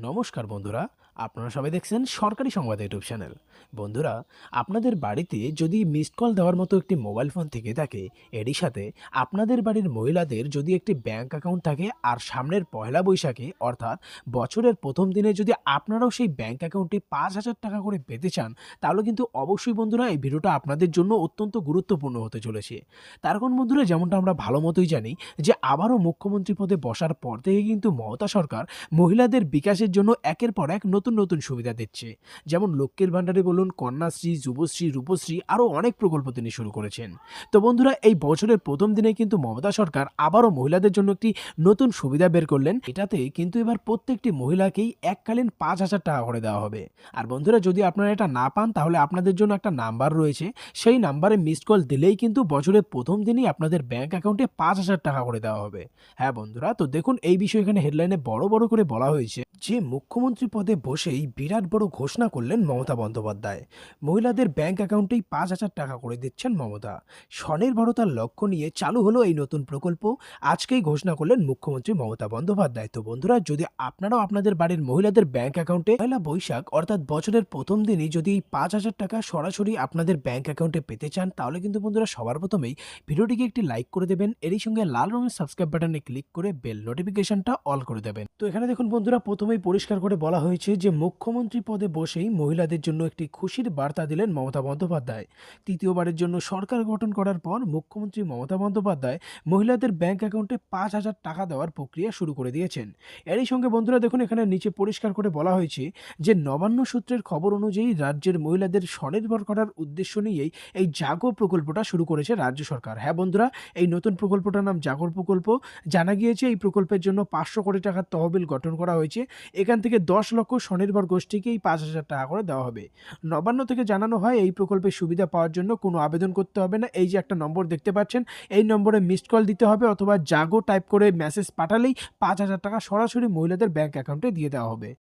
নমস্কার বন্ধুরা, আপনারা সবাই দেখছেন সরকারি সংবাদ ইউটিউব চ্যানেল। বন্ধুরা, আপনাদের বাড়িতে যদি মিসড কল দেওয়ার মতো একটি মোবাইল ফোন থেকে থাকে, এরই সাথে আপনাদের বাড়ির মহিলাদের যদি একটি ব্যাংক অ্যাকাউন্ট থাকে আর সামনের পহেলা বৈশাখে অর্থাৎ বছরের প্রথম দিনে যদি আপনারাও সেই ব্যাংক অ্যাকাউন্টে ৫,০০০ টাকা করে পেতে চান, তাহলে কিন্তু অবশ্যই বন্ধুরা এই ভিডিওটা আপনাদের জন্য অত্যন্ত গুরুত্বপূর্ণ হতে চলেছে। তার কারণ বন্ধুরা, যেমনটা আমরা ভালো মতোই জানি যে আবারও মুখ্যমন্ত্রী পদে বসার পর থেকে কিন্তু মমতা সরকার মহিলাদের বিকাশের জন্য একের পর এক নতুন নতুন সুবিধা দিচ্ছে। যেমন লক্ষ্মীর ভাণ্ডারে বলুন, কন্যাশ্রী, যুবশ্রী, রূপশ্রী, আরও অনেক প্রকল্প তিনি শুরু করেছেন। তো বন্ধুরা, এই বছরের প্রথম দিনে কিন্তু মমতা সরকার আবারও মহিলাদের জন্য একটি নতুন সুবিধা বের করলেন। এটাতে কিন্তু এবার প্রত্যেকটি মহিলাকেই এককালীন ৫,০০০ টাকা করে দেওয়া হবে। আর বন্ধুরা, যদি আপনারা এটা না পান তাহলে আপনাদের জন্য একটা নাম্বার রয়েছে, সেই নাম্বারে মিসড কল দিলেই কিন্তু বছরের প্রথম দিনই আপনাদের ব্যাংক অ্যাকাউন্টে ৫,০০০ টাকা করে দেওয়া হবে। হ্যাঁ বন্ধুরা, তো দেখুন এই বিষয়ে এখানে হেডলাইনে বড় বড় করে বলা হয়েছে যে মুখ্যমন্ত্রী পদে বসেই বিরাট বড় ঘোষণা করলেন মমতা বন্দ্যোপাধ্যায়। মহিলাদের ব্যাংক অ্যাকাউন্টেই ৫,০০০ টাকা করে দিচ্ছেন মমতা। স্বনির্ভরতার লক্ষ্য নিয়ে চালু হলো এই নতুন প্রকল্প। আজকেই ঘোষণা করলেন মুখ্যমন্ত্রী মমতা বন্দ্যোপাধ্যায়। তো বন্ধুরা, যদি আপনারাও আপনাদের বাড়ির মহিলাদের ব্যাংক অ্যাকাউন্টে পয়লা বৈশাখ অর্থাৎ বছরের প্রথম দিনই যদি এই ৫,০০০ টাকা সরাসরি আপনাদের ব্যাংক অ্যাকাউন্টে পেতে চান, তাহলে কিন্তু বন্ধুরা সবার প্রথমেই ভিডিওটিকে একটি লাইক করে দেবেন, এরই সঙ্গে লাল রঙের সাবস্ক্রাইব বাটনে ক্লিক করে বেল নোটিফিকেশনটা অল করে দেবেন। তো এখানে দেখুন বন্ধুরা, প্রথমেই পরিষ্কার করে বলা হয়েছে যে মুখ্যমন্ত্রী পদে বসেই মহিলাদের জন্য একটি খুশির বার্তা দিলেন মমতা বন্দ্যোপাধ্যায়। তৃতীয়বারের জন্য সরকার গঠন করার পর মুখ্যমন্ত্রী মমতা বন্দ্যোপাধ্যায় মহিলাদের ব্যাংক অ্যাকাউন্টে ৫,০০০ টাকা দেওয়ার প্রক্রিয়া শুরু করে দিয়েছেন। এরই সঙ্গে বন্ধুরা দেখুন, এখানে নিচে পরিষ্কার করে বলা হয়েছে যে নবান্ন সূত্রের খবর অনুযায়ী রাজ্যের মহিলাদের স্বনির্ভর করার উদ্দেশ্য নিয়েই এই জাগো প্রকল্পটা শুরু করেছে রাজ্য সরকার। হ্যাঁ বন্ধুরা, এই নতুন প্রকল্পটার নাম জাগর প্রকল্প। জানা গিয়েছে এই প্রকল্পের জন্য ৫০০ কোটি টাকার তহবিল গঠন করা হয়েছে। এখান থেকে ১০ লক্ষ স্বনির্ভর গোষ্ঠীকে এই ৫,০০০ টাকা করে দেওয়া হবে। নবান্ন থেকে জানানো হয় এই প্রকল্পের সুবিধা পাওয়ার জন্য কোনো আবেদন করতে হবে না। এই যে একটা নম্বর দেখতে পাচ্ছেন, এই নম্বরে মিসড কল দিতে হবে অথবা জাগো টাইপ করে মেসেজ পাঠালেই ৫,০০০ টাকা সরাসরি মহিলাদের ব্যাংক অ্যাকাউন্টে দিয়ে দেওয়া হবে।